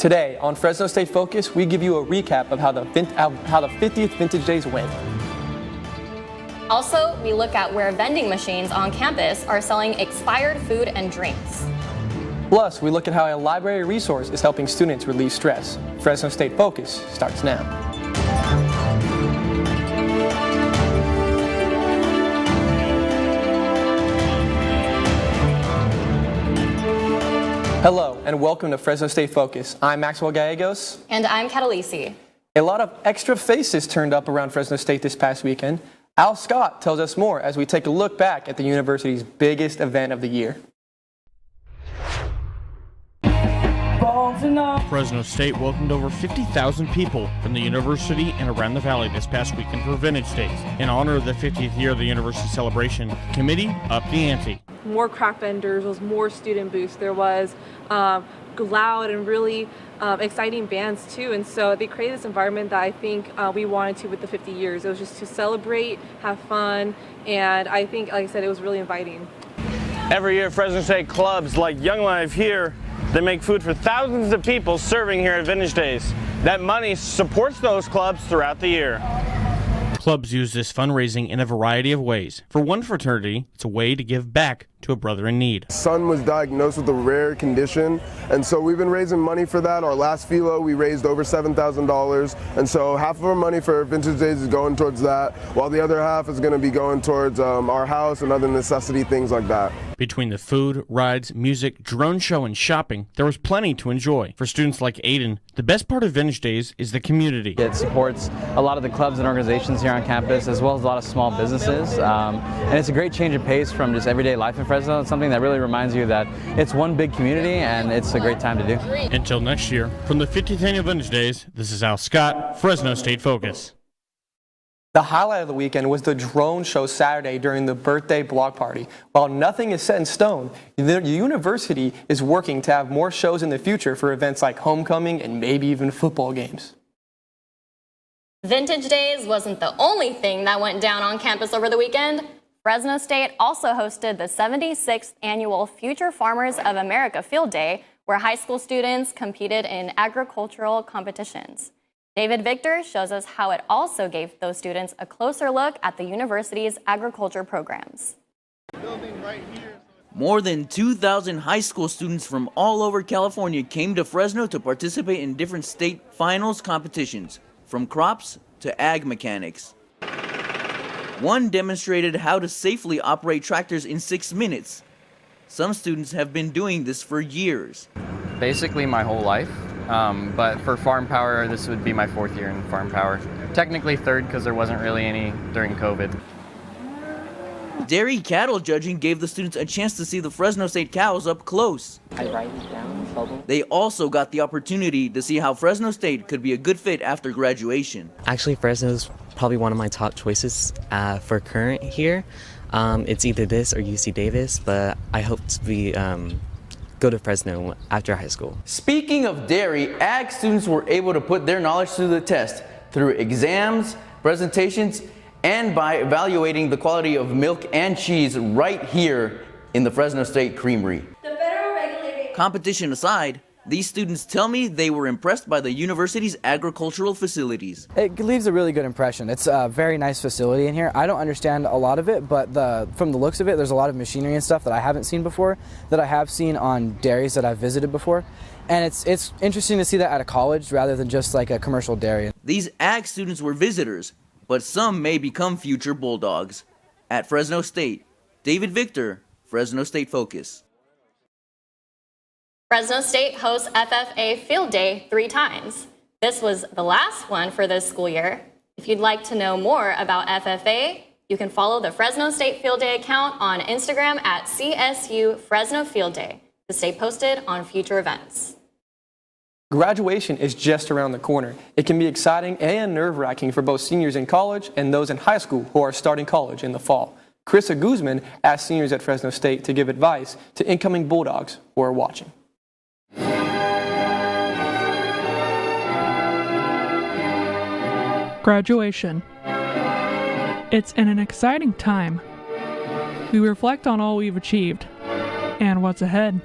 Today on Fresno State Focus, we give you a recap of how the 50th Vintage Days went. Also, we look at where vending machines on campus are selling expired food and drinks. Plus, we look at how a library resource is helping students relieve stress. Fresno State Focus starts now. Hello, and welcome to Fresno State Focus. I'm Maxwell Gallegos. And I'm Catalisi. A lot of extra faces turned up around Fresno State this past weekend. Al Scott tells us more as we take a look back at the university's biggest event of the year. Fresno State welcomed over 50,000 people from the university and around the valley this past weekend for Vintage Days. In honor of the 50th year of the university celebration, the committee upped the ante. More craft vendors, there was more student booths, there was loud and really exciting bands too, and so they created this environment that I think we wanted to with the 50 years. It was just to celebrate, have fun, and I think, like I said, it was really inviting. Every year, Fresno State clubs like Young Life here, they make food for thousands of people serving here at Vintage Days. That money supports those clubs throughout the year. Clubs use this fundraising in a variety of ways. For one fraternity, it's a way to give back to a brother in need. Son was diagnosed with a rare condition, and so we've been raising money for that. Our last philo, we raised over $7,000, and so half of our money for Vintage Days is going towards that, while the other half is going to be going towards our house and other necessity things like that. Between the food, rides, music, drone show, and shopping, there was plenty to enjoy. For students like Aiden, the best part of Vintage Days is the community. It supports a lot of the clubs and organizations here on campus, as well as a lot of small businesses, and it's a great change of pace from just everyday life in Fresno. It's something that really reminds you that it's one big community and it's a great time to do. Until next year, from the 50th annual Vintage Days, this is Al Scott, Fresno State Focus. The highlight of the weekend was the drone show Saturday during the birthday block party. While nothing is set in stone, the university is working to have more shows in the future for events like homecoming and maybe even football games. Vintage Days wasn't the only thing that went down on campus over the weekend. Fresno State also hosted the 76th annual Future Farmers of America Field Day, where high school students competed in agricultural competitions. David Victor shows us how it also gave those students a closer look at the university's agriculture programs. More than 2,000 high school students from all over California came to Fresno to participate in different state finals competitions, from crops to ag mechanics. One demonstrated how to safely operate tractors in 6 minutes. Some students have been doing this for years. Basically my whole life, but for Farm Power, this would be my 4th year in Farm Power. Technically 3rd because there wasn't really any during COVID. Dairy cattle judging gave the students a chance to see the Fresno State cows up close. They also got the opportunity to see how Fresno State could be a good fit after graduation. Actually, Fresno's probably one of my top choices for current here. It's either this or UC Davis, but I hope to go to Fresno after high school. Speaking of dairy, ag students were able to put their knowledge to the test through exams, presentations, and by evaluating the quality of milk and cheese right here in the Fresno State Creamery. Competition aside, these students tell me they were impressed by the university's agricultural facilities. It leaves a really good impression. It's a very nice facility in here. I don't understand a lot of it, but from the looks of it, there's a lot of machinery and stuff that I haven't seen before, that I have seen on dairies that I've visited before. And it's interesting to see that at a college rather than just like a commercial dairy. These ag students were visitors, but some may become future Bulldogs. At Fresno State, David Victor, Fresno State Focus. Fresno State hosts FFA Field Day 3 times. This was the last one for this school year. If you'd like to know more about FFA, you can follow the Fresno State Field Day account on Instagram at CSU Fresno Field Day to stay posted on future events. Graduation is just around the corner. It can be exciting and nerve-wracking for both seniors in college and those in high school who are starting college in the fall. Carissa Guzman asked seniors at Fresno State to give advice to incoming Bulldogs who are watching. Graduation. It's an exciting time. We reflect on all we've achieved and what's ahead.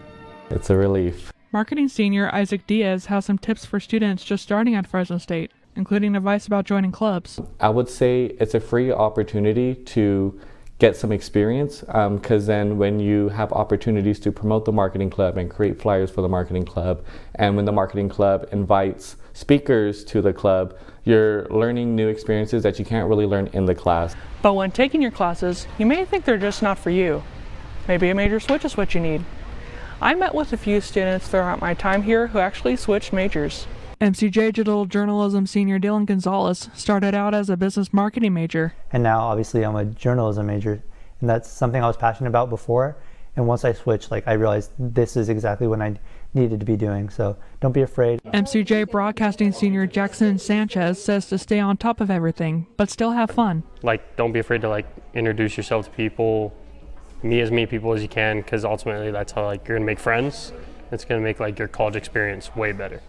It's a relief. Marketing senior Isaac Diaz has some tips for students just starting at Fresno State, including advice about joining clubs. I would say it's a free opportunity to get some experience, because then when you have opportunities to promote the marketing club and create flyers for the marketing club, and when the marketing club invites speakers to the club, you're learning new experiences that you can't really learn in the class. But when taking your classes, you may think they're just not for you. Maybe a major switch is what you need. I met with a few students throughout my time here who actually switched majors. MCJ Digital Journalism senior Dylan Gonzalez started out as a business marketing major. And now obviously I'm a journalism major, and that's something I was passionate about before. And once I switched, I realized this is exactly what I needed to be doing. So don't be afraid. MCJ Broadcasting senior Jackson Sanchez says to stay on top of everything, but still have fun. Don't be afraid to introduce yourself to people, meet as many people as you can, because ultimately that's how you're gonna make friends. It's gonna make your college experience way better.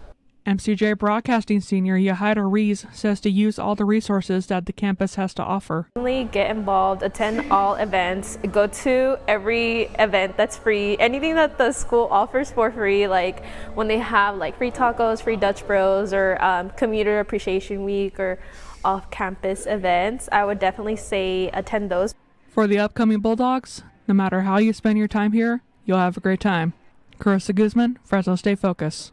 MCJ Broadcasting senior Yahida Rees says to use all the resources that the campus has to offer. Get involved, attend all events, go to every event that's free, anything that the school offers for free, when they have free tacos, free Dutch Bros, or Commuter Appreciation Week, or off-campus events. I would definitely say attend those. For the upcoming Bulldogs, no matter how you spend your time here, you'll have a great time. Carissa Guzman, Fresno State Focus.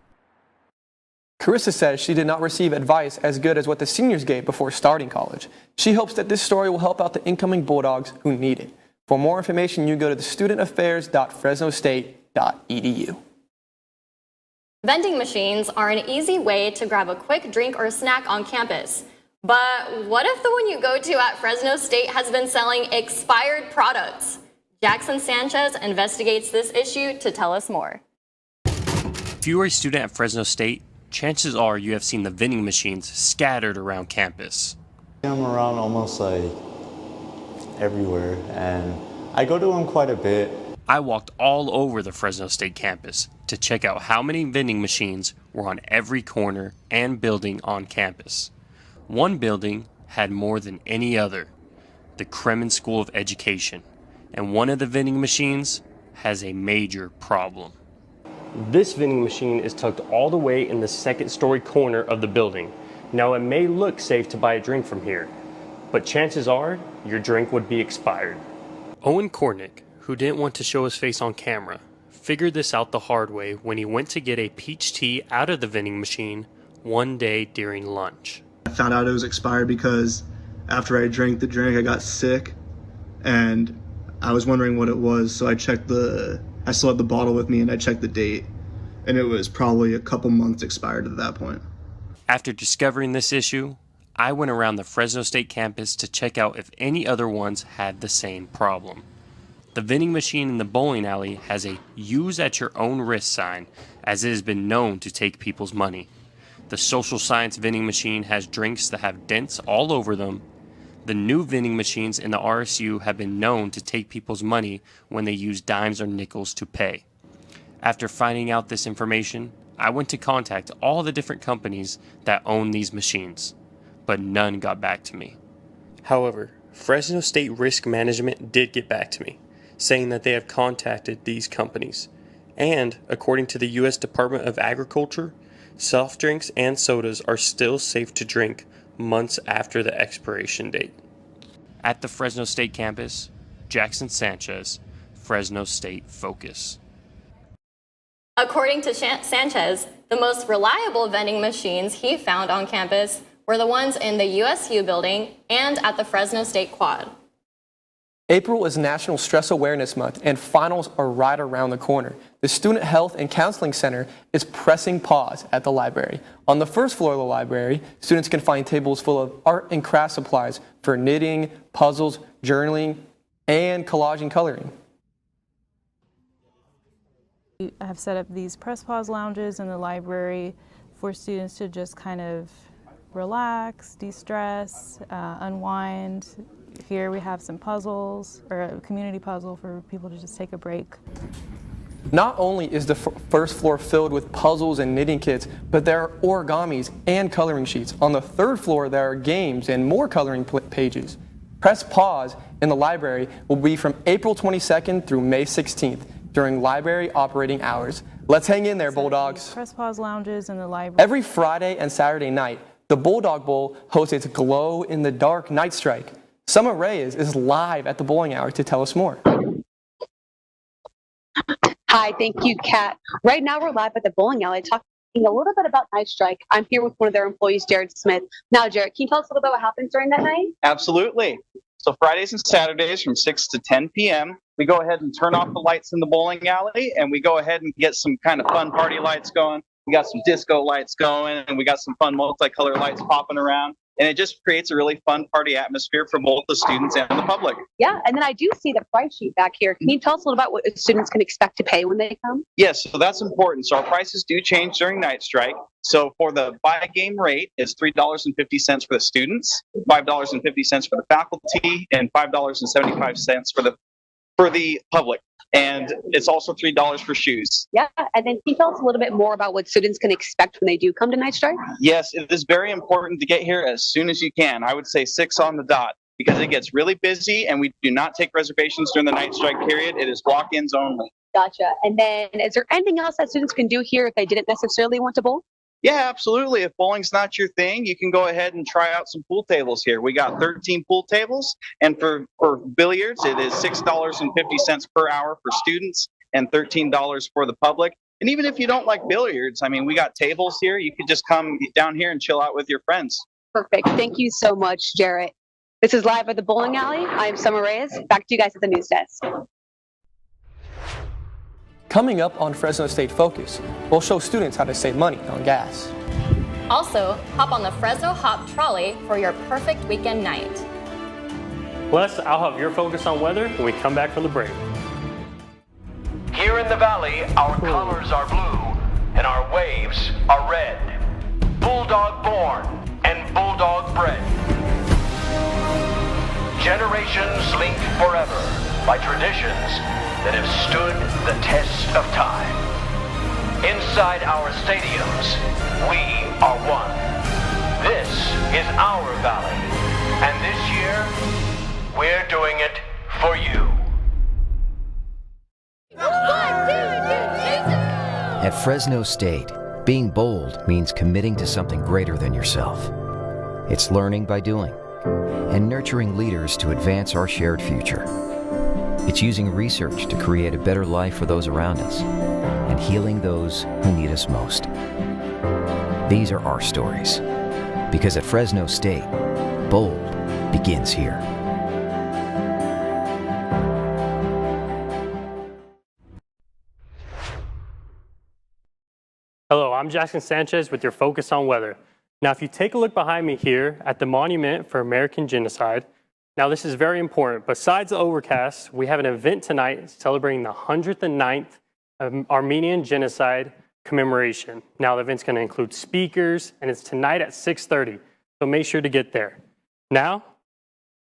Carissa says she did not receive advice as good as what the seniors gave before starting college. She hopes that this story will help out the incoming Bulldogs who need it. For more information, you go to studentaffairs.fresnostate.edu. Vending machines are an easy way to grab a quick drink or snack on campus. But what if the one you go to at Fresno State has been selling expired products? Jackson Sanchez investigates this issue to tell us more. If you are a student at Fresno State, chances are you have seen the vending machines scattered around campus. I'm around almost everywhere, and I go to them quite a bit. I walked all over the Fresno State campus to check out how many vending machines were on every corner and building on campus. One building had more than any other, the Kremen School of Education, and one of the vending machines has a major problem. This vending machine is tucked all the way in the second-story corner of the building. Now, it may look safe to buy a drink from here, but chances are your drink would be expired. Owen Kornick, who didn't want to show his face on camera, figured this out the hard way when he went to get a peach tea out of the vending machine one day during lunch. I found out it was expired because after I drank the drink, I got sick, and I was wondering what it was, so I still had the bottle with me, and I checked the date, and it was probably a couple months expired at that point. After discovering this issue, I went around the Fresno State campus to check out if any other ones had the same problem. The vending machine in the bowling alley has a use at your own risk sign, as it has been known to take people's money. The social science vending machine has drinks that have dents all over them. The new vending machines in the RSU have been known to take people's money when they use dimes or nickels to pay. After finding out this information, I went to contact all the different companies that own these machines, but none got back to me. However, Fresno State Risk Management did get back to me, saying that they have contacted these companies. And, according to the U.S. Department of Agriculture, soft drinks and sodas are still safe to drink months after the expiration date. At the Fresno State campus, Jackson Sanchez, Fresno State Focus. According to Sanchez, the most reliable vending machines he found on campus were the ones in the USU building and at the Fresno State Quad. April is National Stress Awareness Month, and finals are right around the corner. The Student Health and Counseling Center is pressing pause at the library. On the first floor of the library, students can find tables full of art and craft supplies for knitting, puzzles, journaling, and collaging coloring. We have set up these press pause lounges in the library for students to just kind of relax, de-stress, unwind. Here we have some puzzles, or a community puzzle for people to just take a break. Not only is the first floor filled with puzzles and knitting kits, but there are origamis and coloring sheets. On the third floor, there are games and more coloring pages. Press pause in the library will be from April 22nd through May 16th during library operating hours. Let's hang in there, Bulldogs. Press pause lounges in the library. Every Friday and Saturday night, the Bulldog Bowl hosts its glow-in-the-dark night strike. Summer Reyes is live at the bowling hour to tell us more. Hi, thank you, Kat. Right now we're live at the bowling alley talking a little bit about Night Strike. I'm here with one of their employees, Jared Smith. Now, Jared, can you tell us a little bit what happens during that night? Absolutely. So Fridays and Saturdays from 6 to 10 p.m., we go ahead and turn off the lights in the bowling alley, and we go ahead and get some kind of fun party lights going. We got some disco lights going, and we got some fun multicolored lights popping around. And it just creates a really fun party atmosphere for both the students and the public. Yeah, and then I do see the price sheet back here. Can you tell us a little about what students can expect to pay when they come? Yes, so that's important. So our prices do change during Night Strike. So for the buy game rate, it's $3.50 for the students, $5.50 for the faculty, and $5.75 for the public. And it's also $3 for shoes. Yeah, and then can you tell us a little bit more about what students can expect when they do come to Night Strike? Yes, it is very important to get here as soon as you can. I would say 6 on the dot because it gets really busy and we do not take reservations during the Night Strike period. It is walk-ins only. Gotcha. And then is there anything else that students can do here if they didn't necessarily want to bowl? Yeah, absolutely. If bowling's not your thing, you can go ahead and try out some pool tables here. We got 13 pool tables, and for billiards, it is $6.50 per hour for students and $13 for the public. And even if you don't like billiards, I mean, we got tables here. You could just come down here and chill out with your friends. Perfect. Thank you so much, Jarrett. This is Live at the Bowling Alley. I am Summer Reyes. Back to you guys at the news desk. Coming up on Fresno State Focus, we'll show students how to save money on gas. Also, hop on the Fresno Hop Trolley for your perfect weekend night. Plus, I'll have your focus on weather when we come back from the break. Here in the valley, our colors are blue and our waves are red. Bulldog born and bulldog bred. Generations linked forever by traditions that have stood the test of time. Inside our stadiums, we are one. This is our valley, and this year, we're doing it for you. At Fresno State, being bold means committing to something greater than yourself. It's learning by doing and nurturing leaders to advance our shared future. It's using research to create a better life for those around us and healing those who need us most. These are our stories, because at Fresno State, bold begins here. Hello, I'm Jackson Sanchez with your Focus on Weather. Now, if you take a look behind me here at the Monument for American Genocide, now this is very important. Besides the overcast, we have an event tonight celebrating the 109th Armenian Genocide commemoration. Now, the event's going to include speakers, and it's tonight at 6:30, so make sure to get there. Now,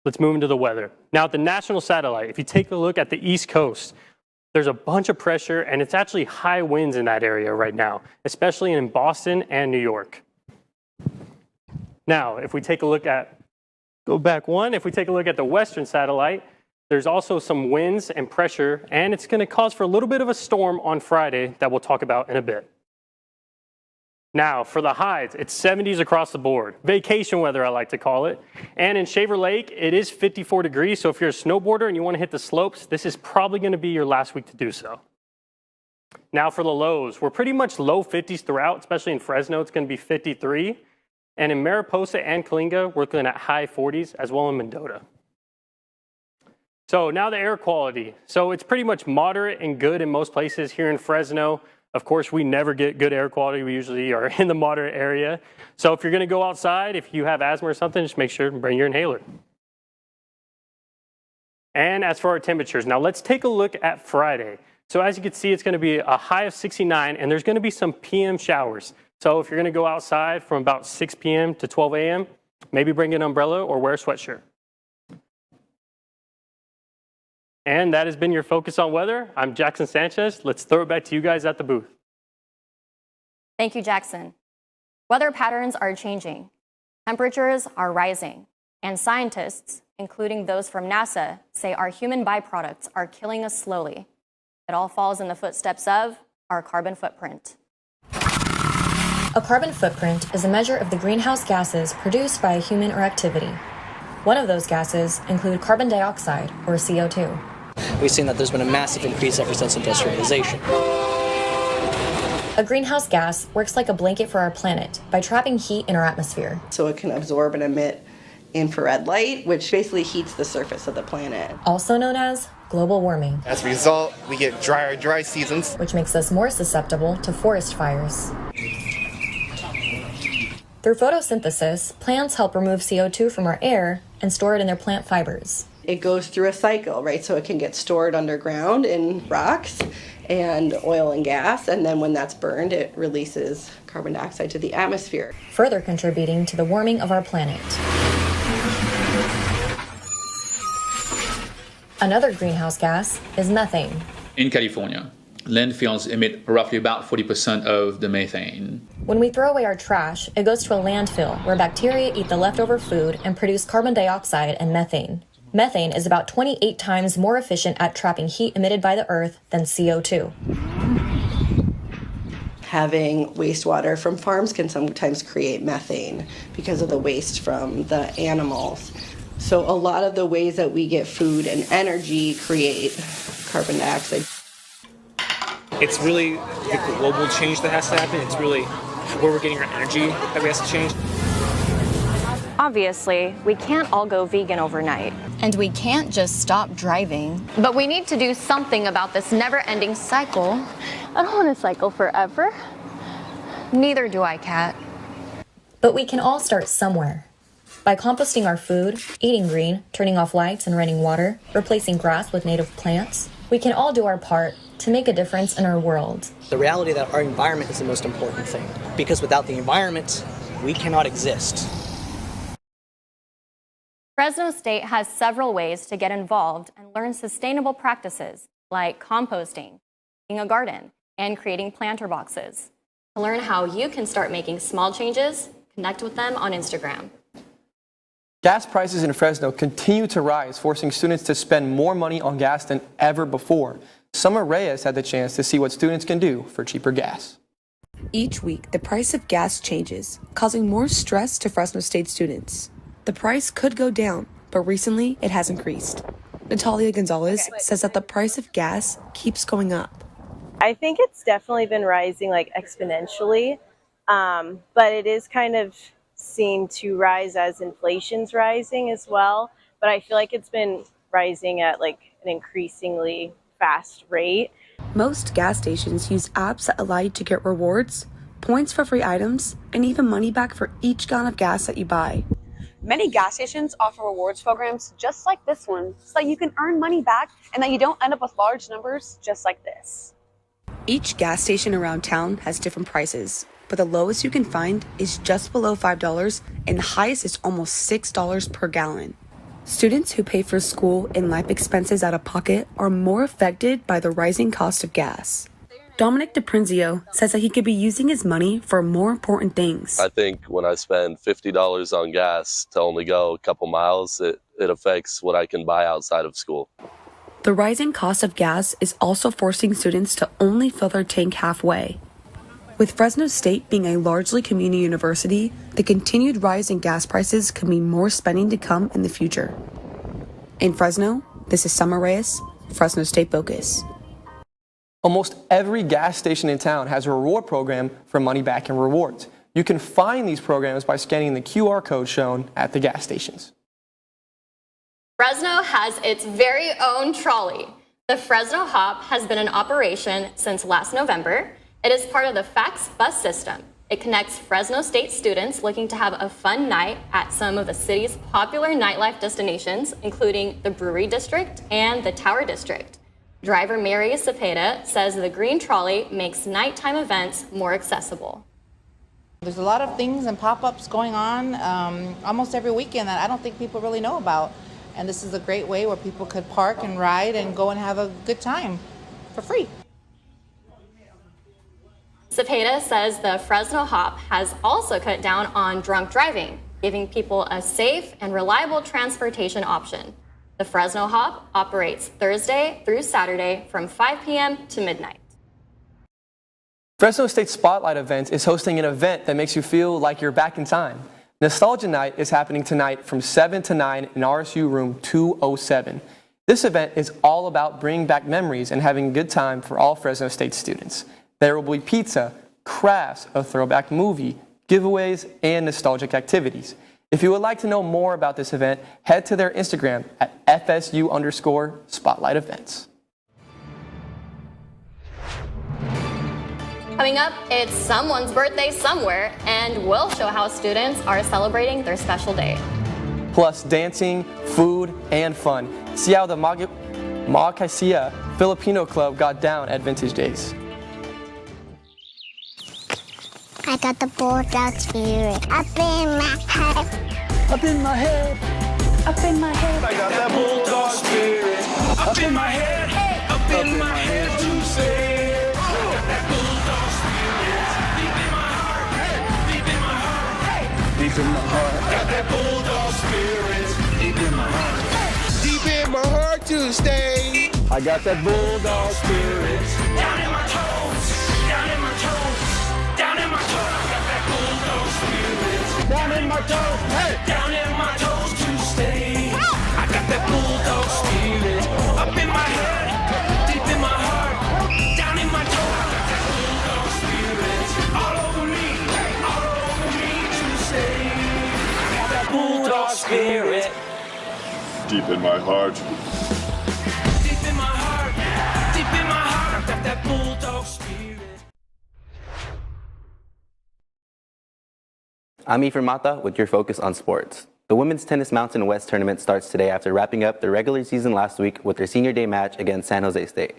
let's move into the weather. Now, at the national satellite, if you take a look at the East Coast, there's a bunch of pressure, and it's actually high winds in that area right now, especially in Boston and New York. Now, if we take a look at, if we take a look at the western satellite, there's also some winds and pressure, and it's going to cause for a little bit of a storm on Friday that we'll talk about in a bit. Now, for the highs, it's 70s across the board. Vacation weather, I like to call it. And in Shaver Lake, it is 54 degrees, so if you're a snowboarder and you want to hit the slopes, this is probably going to be your last week to do so. Now for the lows, we're pretty much low 50s throughout, especially in Fresno, it's going to be 53. And in Mariposa and Kalinga, we're looking at high 40s, as well in Mendota. So now the air quality. So it's pretty much moderate and good in most places here in Fresno. Of course, we never get good air quality. We usually are in the moderate area. So if you're going to go outside, if you have asthma or something, just make sure to bring your inhaler. And as for our temperatures, now let's take a look at Friday. So as you can see, it's going to be a high of 69, and there's going to be some PM showers. So if you're going to go outside from about 6 p.m. to 12 a.m., maybe bring an umbrella or wear a sweatshirt. And that has been your Focus on Weather. I'm Jackson Sanchez. Let's throw it back to you guys at the booth. Thank you, Jackson. Weather patterns are changing. Temperatures are rising. And scientists, including those from NASA, say our human byproducts are killing us slowly. It all falls in the footsteps of our carbon footprint. A carbon footprint is a measure of the greenhouse gases produced by a human or activity. One of those gases include carbon dioxide, or CO2. We've seen that there's been a massive increase ever since industrialization. A greenhouse gas works like a blanket for our planet by trapping heat in our atmosphere. So it can absorb and emit infrared light, which basically heats the surface of the planet. Also known as global warming. As a result, we get drier dry seasons, which makes us more susceptible to forest fires. Through photosynthesis, plants help remove CO2 from our air and store it in their plant fibers. It goes through a cycle, right? So it can get stored underground in rocks and oil and gas, and then when that's burned, it releases carbon dioxide to the atmosphere, further contributing to the warming of our planet. Another greenhouse gas is methane. In California, landfills emit roughly about 40% of the methane. When we throw away our trash, it goes to a landfill where bacteria eat the leftover food and produce carbon dioxide and methane. Methane is about 28 times more efficient at trapping heat emitted by the earth than CO2. Having wastewater from farms can sometimes create methane because of the waste from the animals. So a lot of the ways that we get food and energy create carbon dioxide. It's really the global change that has to happen. It's really where we're getting our energy that we have to change. Obviously, we can't all go vegan overnight. And we can't just stop driving. But we need to do something about this never-ending cycle. I don't want to cycle forever. Neither do I, Kat. But we can all start somewhere. By composting our food, eating green, turning off lights and running water, replacing grass with native plants, we can all do our part to make a difference in our world. The reality that our environment is the most important thing, because without the environment, we cannot exist. Fresno State has several ways to get involved and learn sustainable practices like composting, making a garden, and creating planter boxes. To learn how you can start making small changes, connect with them on Instagram. Gas prices in Fresno continue to rise, forcing students to spend more money on gas than ever before. Summer Reyes had the chance to see what students can do for cheaper gas. Each week, the price of gas changes, causing more stress to Fresno State students. The price could go down, but recently it has increased. Natalia Gonzalez says that the price of gas keeps going up. I think it's definitely been rising like exponentially, but it is kind of seemed to rise as inflation's rising as well. But I feel like it's been rising at like an increasingly fast rate. Most gas stations use apps that allow you to get rewards, points for free items, and even money back for each gallon of gas that you buy. Many gas stations offer rewards programs just like this one, so that you can earn money back and that you don't end up with large numbers just like this. Each gas station around town has different prices, but the lowest you can find is just below $5 and the highest is almost $6 per gallon. Students who pay for school and life expenses out of pocket are more affected by the rising cost of gas. Dominic DiPrinzio says that he could be using his money for more important things. I think when I spend $50 on gas to only go a couple miles, it affects what I can buy outside of school. The rising cost of gas is also forcing students to only fill their tank halfway. With Fresno State being a largely community university, the continued rise in gas prices could mean more spending to come in the future. In Fresno, this is Summer Reyes, Fresno State Focus. Almost every gas station in town has a reward program for money back and rewards. You can find these programs by scanning the QR code shown at the gas stations. Fresno has its very own trolley. The Fresno Hop has been in operation since last November. It is part of the FACTS bus system. It connects Fresno State students looking to have a fun night at some of the city's popular nightlife destinations, including the Brewery District and the Tower District. Driver Mary Cepeda says the green trolley makes nighttime events more accessible. There's a lot of things and pop-ups going on almost every weekend that I don't think people really know about. And this is a great way where people could park and ride and go and have a good time for free. Cepeda says the Fresno Hop has also cut down on drunk driving, giving people a safe and reliable transportation option. The Fresno Hop operates Thursday through Saturday from 5 p.m. to midnight. Fresno State Spotlight Events is hosting an event that makes you feel like you're back in time. Nostalgia Night is happening tonight from 7 to 9 in RSU room 207. This event is all about bringing back memories and having a good time for all Fresno State students. There will be pizza, crafts, a throwback movie, giveaways, and nostalgic activities. If you would like to know more about this event, head to their Instagram at FSU_Spotlight Events. Coming up, it's someone's birthday somewhere, and we'll show how students are celebrating their special day. Plus dancing, food, and fun. See how the Makaisia Filipino Club got down at Vintage Days. I got the bulldog spirit up in my head. Up in my head. Up in my head. I got that bulldog spirit up in my head. Up in my head to say. I got that bulldog spirit deep in my heart. Deep in my heart. Deep in my heart. Got that bulldog spirit deep in my heart. Deep in my heart to stay. I got that bulldog spirit down in my toes. Down in my toes. Down in my toes. I got that bulldog spirit down in my toes. Hey. Down in my toes to stay. I got that bulldog spirit up in my head, deep in my heart, down in my toes. I got that bulldog spirit all over me to stay. I got that bulldog spirit deep in my heart. Deep in my heart, deep in my heart. I got that bulldog spirit. I'm Ephraim Mata with your focus on sports. The Women's Tennis Mountain West tournament starts today after wrapping up their regular season last week with their senior day match against San Jose State.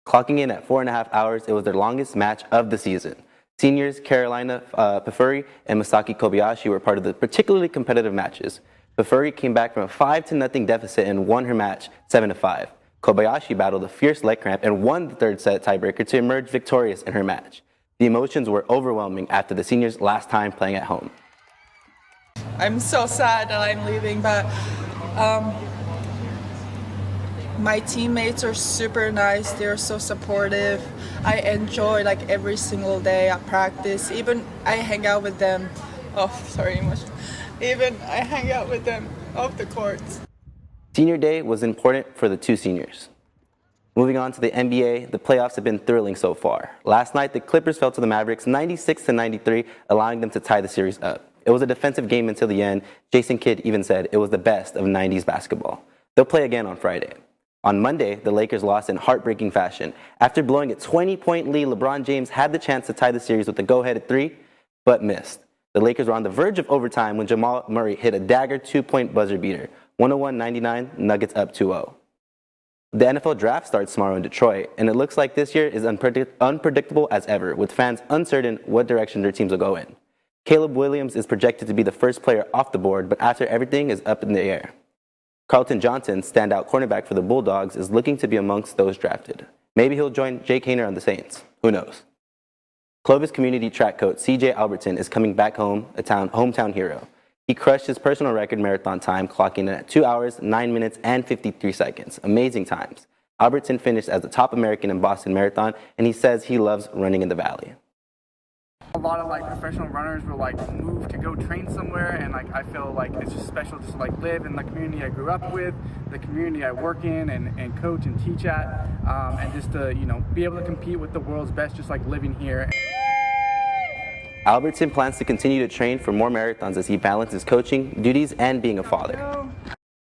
Clocking in at 4.5 hours, it was their longest match of the season. Seniors Carolina Pafuri and Masaki Kobayashi were part of the particularly competitive matches. Pafuri came back from a 5-0 deficit and won her match 7-5. Kobayashi battled a fierce leg cramp and won the third set tiebreaker to emerge victorious in her match. The emotions were overwhelming after the seniors' last time playing at home. I'm so sad that I'm leaving, but my teammates are super nice. They're so supportive. I enjoy like every single day at practice. Even I hang out with them. Even I hang out with them off the courts. Senior day was important for the two seniors. Moving on to the NBA, the playoffs have been thrilling so far. Last night, the Clippers fell to the Mavericks 96-93, allowing them to tie the series up. It was a defensive game until the end. Jason Kidd even said it was the best of 90s basketball. They'll play again on Friday. On Monday, the Lakers lost in heartbreaking fashion. After blowing a 20-point lead, LeBron James had the chance to tie the series with a go-ahead three, but missed. The Lakers were on the verge of overtime when Jamal Murray hit a dagger 2-point buzzer beater. 101-99, Nuggets up 2-0. The NFL draft starts tomorrow in Detroit, and it looks like this year is unpredictable as ever, with fans uncertain what direction their teams will go in. Caleb Williams is projected to be the first player off the board, but after everything is up in the air. Carlton Johnson, standout cornerback for the Bulldogs, is looking to be amongst those drafted. Maybe he'll join Jake Haener on the Saints. Who knows? Clovis Community track coach CJ Albertson is coming back home, a hometown hero. He crushed his personal record marathon time, clocking in at 2 hours, 9 minutes, and 53 seconds. Amazing times. Albertson finished as the top American in Boston Marathon, and he says he loves running in the Valley. A lot of professional runners will move to go train somewhere, and I feel like it's just special just to live in the community I grew up with, the community I work in and coach and teach at, and just to be able to compete with the world's best, just living here. Albertson plans to continue to train for more marathons as he balances coaching duties and being a father.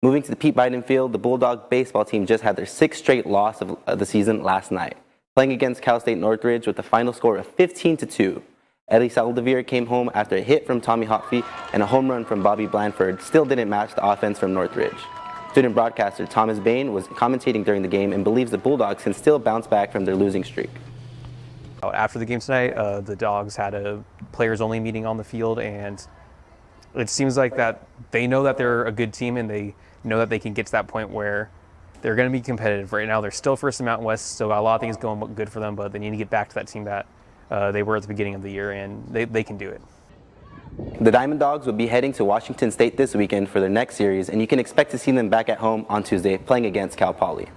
Moving to the Pete Biden Field, the Bulldog baseball team just had their 6th straight loss of the season last night, playing against Cal State Northridge with a final score of 15-2. Eddie Saldivir came home after a hit from Tommy Hotfie and a home run from Bobby Blanford still didn't match the offense from Northridge. Student broadcaster Thomas Bain was commentating during the game and believes the Bulldogs can still bounce back from their losing streak. After the game tonight, the Dogs had a players-only meeting on the field, and it seems like that they know that they're a good team and they know that they can get to that point where they're going to be competitive. Right now, they're still first in Mountain West, still got a lot of things going good for them, but they need to get back to that team that they were at the beginning of the year, and they can do it. The Diamond Dogs will be heading to Washington State this weekend for their next series, and you can expect to see them back at home on Tuesday playing against Cal Poly.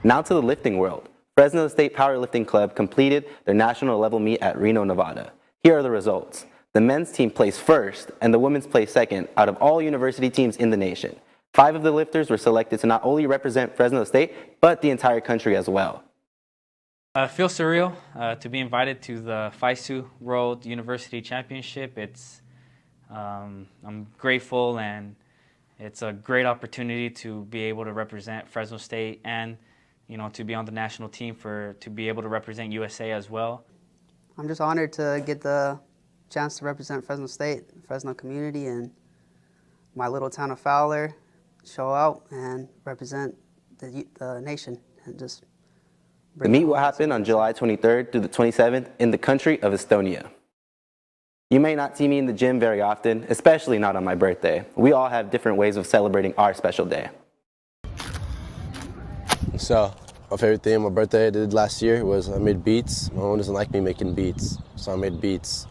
Now to the lifting world. Fresno State Powerlifting Club completed their national level meet at Reno, Nevada. Here are the results. The men's team placed first and the women's placed second out of all university teams in the nation. 5 of the lifters were selected to not only represent Fresno State, but the entire country as well. I feel surreal to be invited to the FISU World University Championship. I'm grateful, and it's a great opportunity to be able to represent Fresno State and, to be on the national team to be able to represent USA as well. I'm just honored to get the chance to represent Fresno State, Fresno community, and my little town of Fowler, show out and represent the nation and just. The meet will happen on July 23rd through the 27th in the country of Estonia. You may not see me in the gym very often, especially not on my birthday. We all have different ways of celebrating our special day. So, my favorite thing on my birthday I did last year was I made beats. My mom doesn't like me making beats, so I made beats.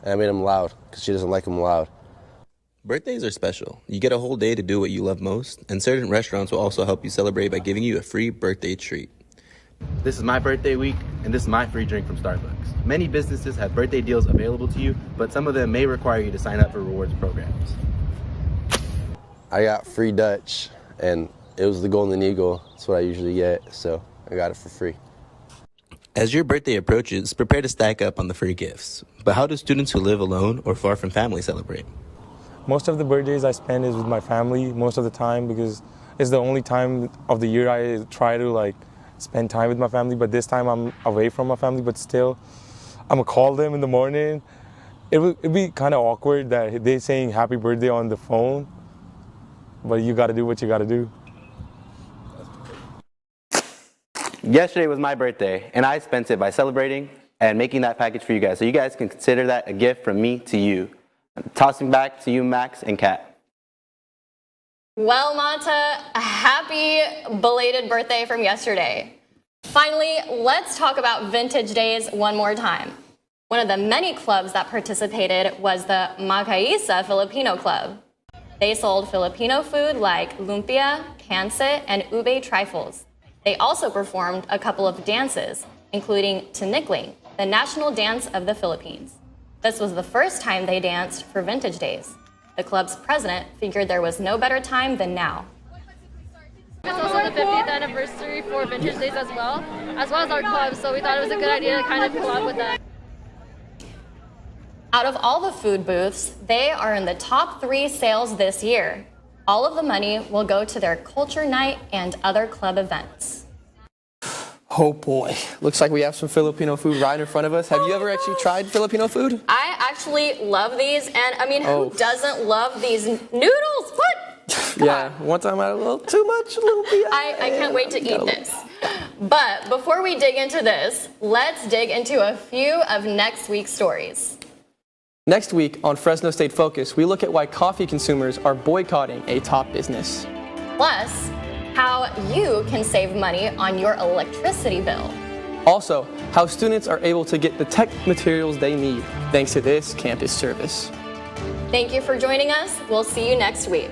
And I made them loud, because she doesn't like them loud. Birthdays are special. You get a whole day to do what you love most, and certain restaurants will also help you celebrate by giving you a free birthday treat. This is my birthday week, and this is my free drink from Starbucks. Many businesses have birthday deals available to you, but some of them may require you to sign up for rewards programs. I got free Dutch, and it was the Golden Eagle. That's what I usually get, so I got it for free. As your birthday approaches, prepare to stack up on the free gifts. But how do students who live alone or far from family celebrate? Most of the birthdays I spend is with my family most of the time, because it's the only time of the year I try to spend time with my family. But this time I'm away from my family, but still I'm gonna call them in the morning. It'd be kind of awkward that they're saying happy birthday on the phone, but you gotta do what you gotta do. Yesterday was my birthday, and I spent it by celebrating and making that package for you guys. So you guys can consider that a gift from me to you. I'm tossing back to you, Max and Kat. Well, Mata, a happy belated birthday from yesterday. Finally, let's talk about Vintage Days one more time. One of the many clubs that participated was the Makaisa Filipino Club. They sold Filipino food like lumpia, pancit, and ube trifles. They also performed a couple of dances, including Tinikling, the national dance of the Philippines. This was the first time they danced for Vintage Days. The club's president figured there was no better time than now. It's also the 50th anniversary for Vintage Days as well as our club, so we thought it was a good idea to kind of collab with them. Out of all the food booths, they are in the top 3 sales this year. All of the money will go to their culture night and other club events. Oh boy, looks like we have some Filipino food right in front of us. Have you ever actually tried Filipino food? I actually love these, and I mean, who doesn't love these noodles? What? Yeah, one time I had a little too much lumpia. I can't wait to eat this. But before we dig into this, let's dig into a few of next week's stories. Next week on Fresno State Focus, we look at why coffee consumers are boycotting a top business. Plus, how you can save money on your electricity bill. Also, how students are able to get the tech materials they need thanks to this campus service. Thank you for joining us. We'll see you next week.